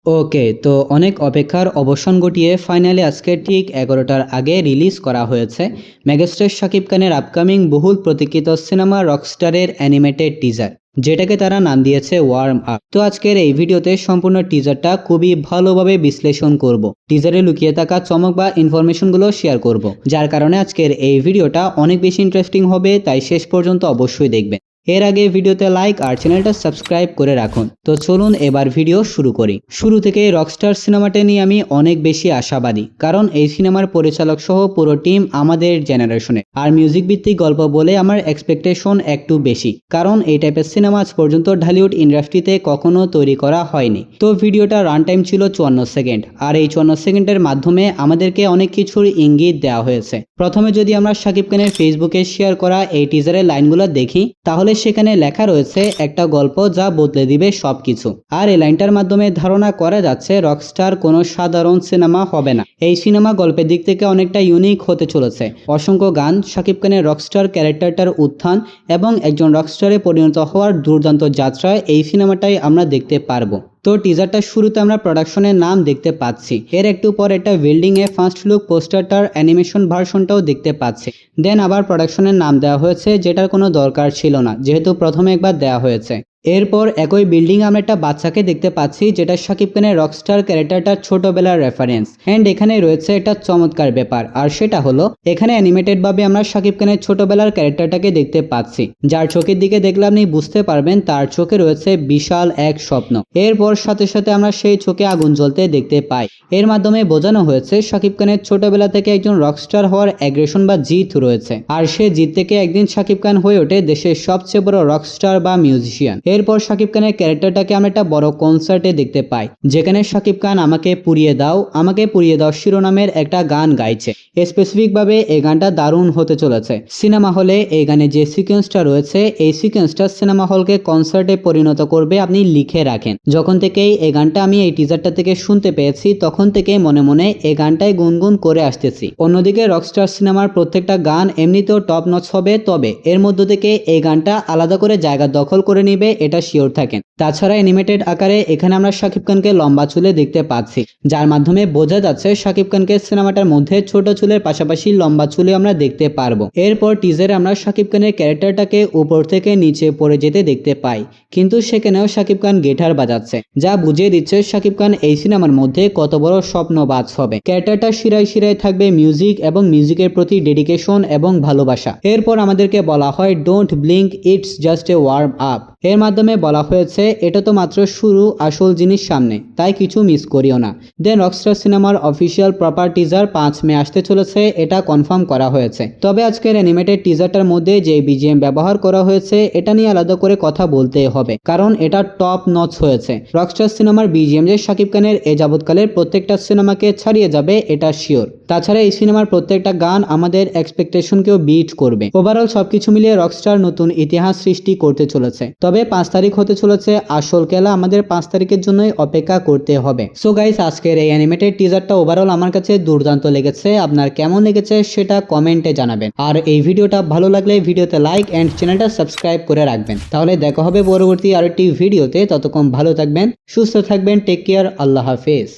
ওকে, তো অনেক অপেক্ষার অবসান ঘটিয়ে ফাইনালি আজকে ঠিক ১১টার আগে রিলিজ করা হয়েছে মেগাস্টার শাকিব খানের আপকামিং বহুল প্রতীক্ষিত সিনেমা রকস্টারের অ্যানিমেটেড টিজার, যেটাকে তারা নাম দিয়েছে ওয়ার্ম আপ। তো আজকের এই ভিডিওতে সম্পূর্ণ টিজারটা খুবই ভালোভাবে বিশ্লেষণ করব, টিজারে লুকিয়ে থাকা চমক বা ইনফরমেশনগুলো শেয়ার করব, যার কারণে আজকের এই ভিডিওটা অনেক বেশি ইন্টারেস্টিং হবে, তাই শেষ পর্যন্ত অবশ্যই দেখবেন। এর আগে ভিডিওতে লাইক আর চ্যানেলটা সাবস্ক্রাইব করে রাখুন। তো চলুন এবার ভিডিও শুরু করি। শুরু থেকে রকস্টার সিনেমাটা নিয়ে আমি অনেক বেশি আশাবাদী, কারণ এই সিনেমার পরিচালক সহ পুরো টিম আমাদের জেনারেশনে, আর মিউজিক ভিত্তিক গল্প বলে আমার এক্সপেকটেশন একটু বেশি, কারণ এই টাইপের সিনেমা আজ পর্যন্ত ঢালিউড ইন্ডাস্ট্রিতে কখনো তৈরি করা হয়নি। তো ভিডিওটা রান টাইম ছিল ৫৪ সেকেন্ড, আর এই ৫৪ সেকেন্ডের মাধ্যমে আমাদেরকে অনেক কিছুর ইঙ্গিত দেওয়া হয়েছে। প্রথমে যদি আমরা শাকিব খানের ফেসবুকে শেয়ার করা এই টিজারের লাইনগুলো দেখি, তাহলে সেখানে লেখা রয়েছে একটা গল্প যা বদলে দিবে সবকিছু। আর এই লাইনটার মাধ্যমে ধারণা করা যাচ্ছে রকস্টার কোনো সাধারণ সিনেমা হবে না। এই সিনেমা গল্পের দিক থেকে অনেকটা ইউনিক হতে চলেছে। অসংখ্য গান, শাকিব খানের রকস্টার ক্যারেক্টারটার উত্থান এবং একজন রকস্টারে পরিণত হওয়ার দুর্দান্ত যাত্রায় এই সিনেমাটাই আমরা দেখতে পারবো। তো টিজারটা শুরুতে আমরা প্রোডাকশনের নাম দেখতে পাচ্ছি, এর একটু পর একটা বিল্ডিং এ ফার্স্ট লুক পোস্টারটার অ্যানিমেশন ভার্সনটাও দেখতে পাচ্ছি। দেন আবার প্রোডাকশনের নাম দেওয়া হয়েছে, যেটার কোনো দরকার ছিল না, যেহেতু প্রথমে একবার দেওয়া হয়েছে। এরপর একই বিল্ডিং আমরা একটা বাচ্চাকে দেখতে পাচ্ছি, যেটা শাকিব খানের রকস্টার ক্যারেক্টারটার ছোটবেলার রেফারেন্স। এন্ড এখানে রয়েছে একটা চমৎকার ব্যাপার, আর সেটা হলো এখানে অ্যানিমেটেড ভাবে আমরা শাকিব খানের ছোটবেলার ক্যারেক্টারটাকে দেখতে পাচ্ছি, যার চোখের দিকে দেখলে আপনি বুঝতে পারবেন তার চোখে রয়েছে বিশাল এক স্বপ্ন। এরপর সাথে সাথে আমরা সেই চোখে আগুন জ্বলতে দেখতে পাই। এর মাধ্যমে বোঝানো হয়েছে শাকিব খানের ছোটবেলা থেকে একজন রকস্টার হওয়ার অ্যাগ্রেশন বা জিত রয়েছে, আর সে জিত থেকে একদিন শাকিব খান হয়ে ওঠে দেশের সবচেয়ে বড় রকস্টার বা মিউজিশিয়ান। এরপর শাকিব খানের ক্যারেক্টারটাকে আমরা একটা বড় কনসার্টে দেখতে পাই, যেখানে শাকিব খান আমাকে পুড়িয়ে দাও শিরোনামের একটা গান গাইছে। স্পেসিফিক ভাবে এই গানটা দারুণ হতে চলেছে। সিনেমা হলে এই গানে যে সিকোয়েন্সটা রয়েছে, এই সিকোয়েন্সটা সিনেমা হলকে কনসার্টে পরিণত করবে, আপনি লিখে রাখেন। যখন থেকেই এই গানটা আমি এই টিজারটা থেকে শুনতে পেয়েছি, তখন থেকেই মনে মনে এই গানটাই গুনগুন করে আসতেছি। অন্যদিকে রকস্টার সিনেমার প্রত্যেকটা গান এমনিতেও টপ নচ হবে, তবে এর মধ্য থেকে এই গানটা আলাদা করে জায়গা দখল করে নিবে, এটা শিওর থাকেন। তাছাড়া অ্যানিমেটেড আকারে এখানে আমরা শাকিব খানকে লম্বা চুলে দেখতে পাচ্ছি, যার মাধ্যমে বোঝা যাচ্ছে শাকিব খানকে সিনেমাটার মধ্যে ছোট চুলের পাশাপাশি লম্বা চুলে আমরা দেখতে পারবো। এরপর টিজারে আমরা শাকিব খানের ক্যারেক্টারটাকে উপর থেকে নিচে পড়ে যেতে দেখতে পাই, কিন্তু সেখানেও শাকিব খান গিটার বাজাচ্ছে, যা বুঝিয়ে দিচ্ছে শাকিব খান এই সিনেমার মধ্যে কত বড় স্বপ্নবাজ হবে। ক্যারেক্টারটা শিরায় শিরায় থাকবে মিউজিক এবং মিউজিকের প্রতি ডেডিকেশন এবং ভালোবাসা। এরপর আমাদেরকে বলা হয় don't blink, it's just a warm up. এর মাধ্যমে বলা হয়েছে এটা তো মাত্র শুরু, আসল জিনিস সামনে, তাই কিছু মিস করিও না। দেন রকস্টার সিনেমার অফিসিয়াল প্রপার টিজার ৫ মে আসতে চলেছে, এটা কনফার্ম করা হয়েছে। তবে আজকের অ্যানিমেটেড টিজারটার মধ্যে যে বিজিএম ব্যবহার করা হয়েছে, এটা নিয়ে আলাদা করে কথা বলতে হবে, কারণ এটা টপ নচ হয়েছে। রকস্টার সিনেমার বিজিএম যে শাকিব খানের এ যাবৎকালের প্রত্যেকটা সিনেমাকে ছাড়িয়ে যাবে, এটা শিওর। তাছাড়া এই সিনেমার প্রত্যেকটা গান আমাদের এক্সপেকটেশনকেও বিট করবে। ওভারঅল সবকিছু মিলিয়ে রকস্টার নতুন ইতিহাস সৃষ্টি করতে চলেছে। তবে ৫ তারিখ হতে চলেছে আসল খেলা, আমাদের ৫ তারিখের জন্যই অপেক্ষা করতে হবে। সো গাইস, আজকের এই অ্যানিমেটেড টিজারটা ওভারঅল আমার কাছে দুর্দান্ত লেগেছে। আপনার কেমন লেগেছে সেটা কমেন্টে জানাবেন, আর এই ভিডিওটা ভালো লাগলে ভিডিওতে লাইক এন্ড চ্যানেলটা সাবস্ক্রাইব করে রাখবেন। তাহলে দেখা হবে পরবর্তী আরেকটি ভিডিওতে। ততক্ষণ ভালো থাকবেন, সুস্থ থাকবেন, টেক কেয়ার, আল্লাহ হাফেজ।